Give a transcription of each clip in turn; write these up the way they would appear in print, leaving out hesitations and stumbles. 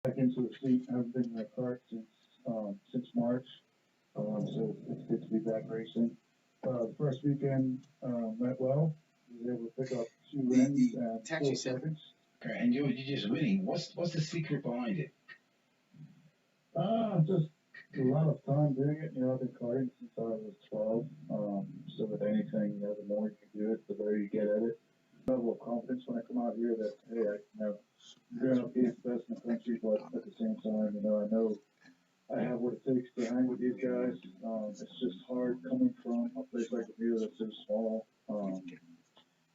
Back into the seat. I haven't been in the cart since March. So it's good to be back racing. The first weekend went well. Was able to pick up two wins and four seconds. Okay, and you're just winning. What's the secret behind it? Just a lot of time doing it. I've been karting since I was 12. So with anything, the more you can do it, the better you get at it. Level of confidence when I come out here that hey, I'm going up against the best in the country, but at the same time, I know I have what it takes to hang with these guys. It's just hard coming from a place like Bermuda that's so small.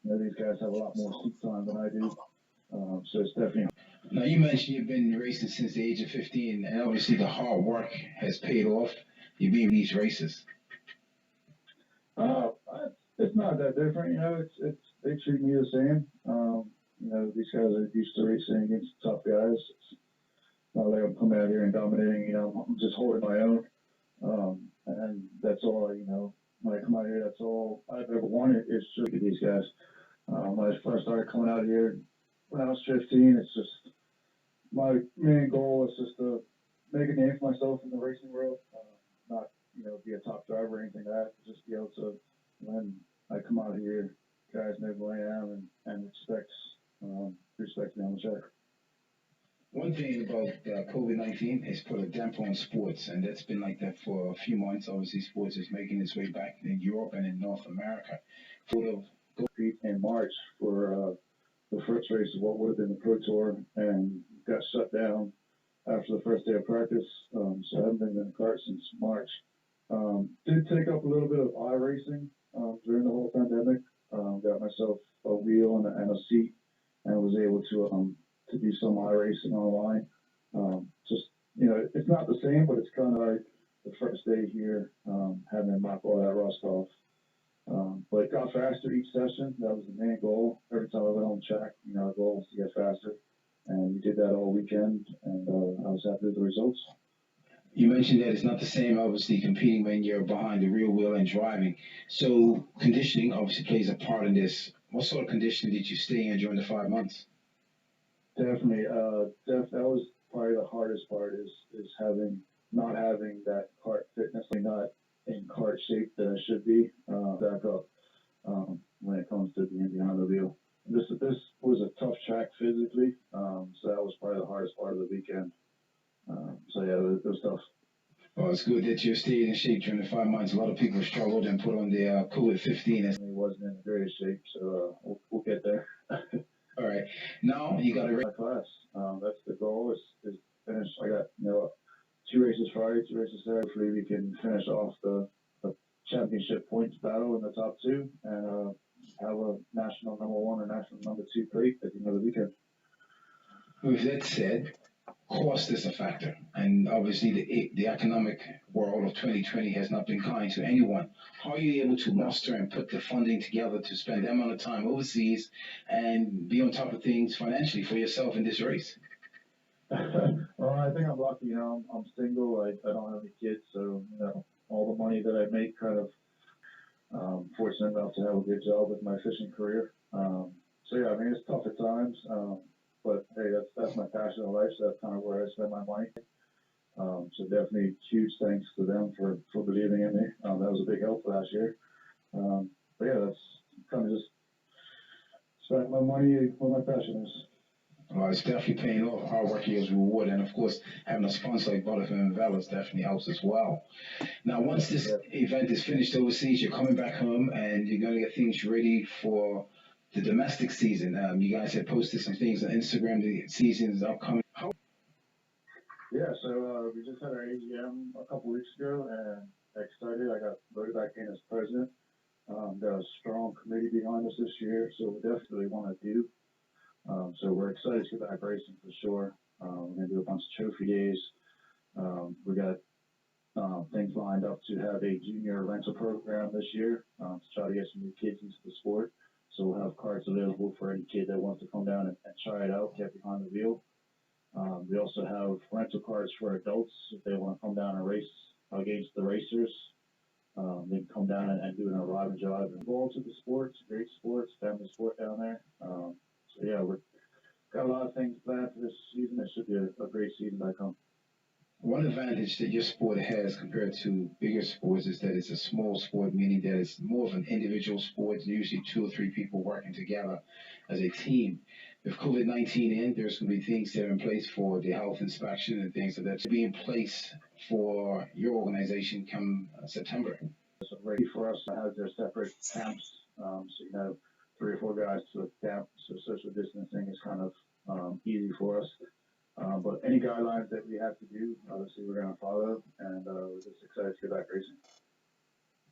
These guys have a lot more seat time than I do. So it's definitely. Now you mentioned you've been racing since the age of 15, and obviously the hard work has paid off. You've been in these races. Uh, it's not that different. It's they treat me the same. These guys are used to racing against tough guys. It's not like I'm coming out here and dominating. I'm just holding my own. And that's all. When I come out here, that's all I've ever wanted is to look at these guys. When I first started coming out here, when I was 15, it's just my main goal is just to make a name for myself in the racing world. Not be a top driver or anything like that. Just be able to when I come out here, guys know who I am and respects me on the track. One thing about COVID-19 is put a damper on sports, and that's been like that for a few months. Obviously, sports is making its way back in Europe and in North America. Sort of in March for the first race of what would have been the Pro Tour, and got shut down after the first day of practice. So I haven't been in the kart since March. Did take up a little bit of iRacing during the whole pandemic. Got myself a wheel and a seat, and was able to do some iRacing online. Just it's not the same, but it's kind of like the first day here, having to knock all that rust off. But got faster each session. That was the main goal. Every time I went on track, our goal was to get faster, and we did that all weekend. And I was happy with the results. You mentioned that it's not the same, obviously, competing when you're behind the real wheel and driving. So conditioning obviously plays a part in this. What sort of conditioning did you stay in during the 5 months? Definitely. That was probably the hardest part is having not having that cart fitness, like not in cart shape that I should be. Back up when it comes to being behind the wheel. This was a tough track physically, so that was probably the hardest part of the weekend. So yeah, it was tough. Well, it's good that you're staying in shape during the 5 months. A lot of people struggled and put on the COVID-15. He wasn't in the greatest shape, so we'll get there. All right. Now you got to My class. That's the goal is finish. I got two races Friday, two races Saturday. Hopefully we can finish off the championship points battle in the top two and have a national number one or national number two plate at the end of the weekend. With that said, cost is a factor, and obviously the economic world of 2020 has not been kind to anyone. How are you able to muster and put the funding together to spend that amount of time overseas and be on top of things financially for yourself in this race? Well, I think I'm lucky. I'm single. I don't have any kids, so all the money that I make, kind of fortunate enough to have a good job with my fishing career. So yeah, I mean it's tough at times, but hey, that's my passion in life. So that's kind of where I spend my money. So definitely huge thanks to them for believing in me. That was a big help last year. But yeah, that's kind of just spent my money where my passion is. Well, it's definitely paying off. Hard work yields reward, and of course, having a sponsor like Butterfield and Valors definitely helps as well. Now, once this event is finished overseas, you're coming back home and you're going to get things ready for the domestic season. You guys have posted some things on Instagram. The season is upcoming. Yeah, so we just had our AGM a couple weeks ago, and excited. I got voted back in as president. Got a strong committee behind us this year, so we definitely want to do. So we're excited to get back racing for sure. We're gonna do a bunch of trophy days. We got things lined up to have a junior rental program this year to try to get some new kids into the sport. So we'll have carts available for any kid that wants to come down and try it out, get behind the wheel. We also have rental cars for adults if they want to come down and race against the racers. They can come down and do an arrive and drive and involved with the sports. Great sports, family sport down there. So yeah, we're got a lot of things planned for this season. It should be a great season to come. One advantage that your sport has compared to bigger sports is that it's a small sport, meaning that it's more of an individual sport, usually 2 or 3 people working together as a team. With COVID-19 in, there's going to be things that are in place for the health inspection and things like that to be in place for your organization come September. So ready for us to have their separate camps. So, 3 or 4 guys to a camp. So social distancing is kind of easy for us. But any guidelines that we have to do, obviously we're going to follow, and we're just excited to get back racing.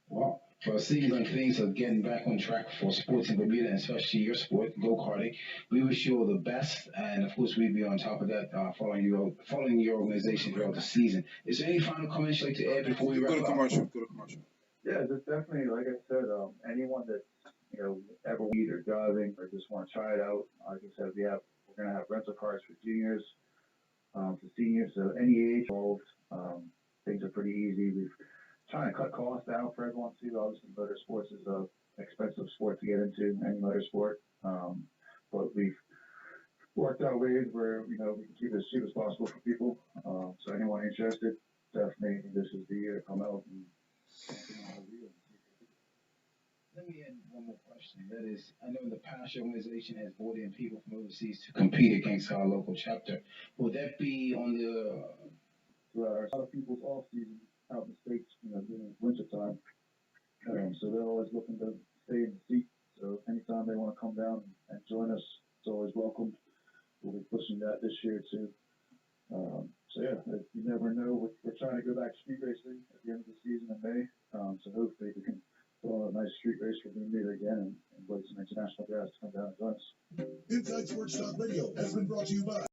Wow. So I see like things are getting back on track for sports in Bermuda, and especially your sport, go-karting. We wish you all the best, and of course we'll be on top of that, following your organization throughout the season. Is there any final comments you'd like to add before we wrap up? Go to commercial. Yeah, just definitely, like I said, anyone that ever weed or driving or just want to try it out, like I said, we're going to have rental cars for juniors, for seniors, so any age involved. Things are pretty easy. We've trying to cut costs down for everyone too. Obviously, motorsports is a expensive sport to get into, any motorsport. But we've worked out ways where we can keep it as cheap as possible for people. So anyone interested, definitely this is the year to come out and. Let me add one more question. That is, I know in the past your organization has brought in people from overseas to compete against our local chapter. Will that be on the? A lot of people's off season out in the States, during winter time. So they're always looking to stay in the seat. So anytime they want to come down and join us, it's always welcomed. We'll be pushing that this year too. So yeah, you never know. We're trying to go back to street racing at the end of the season in May. So hopefully we can put on a nice street race for Bermuda again and invite some international guys to come down and join us. Inside Sports Talk Radio has been brought to you by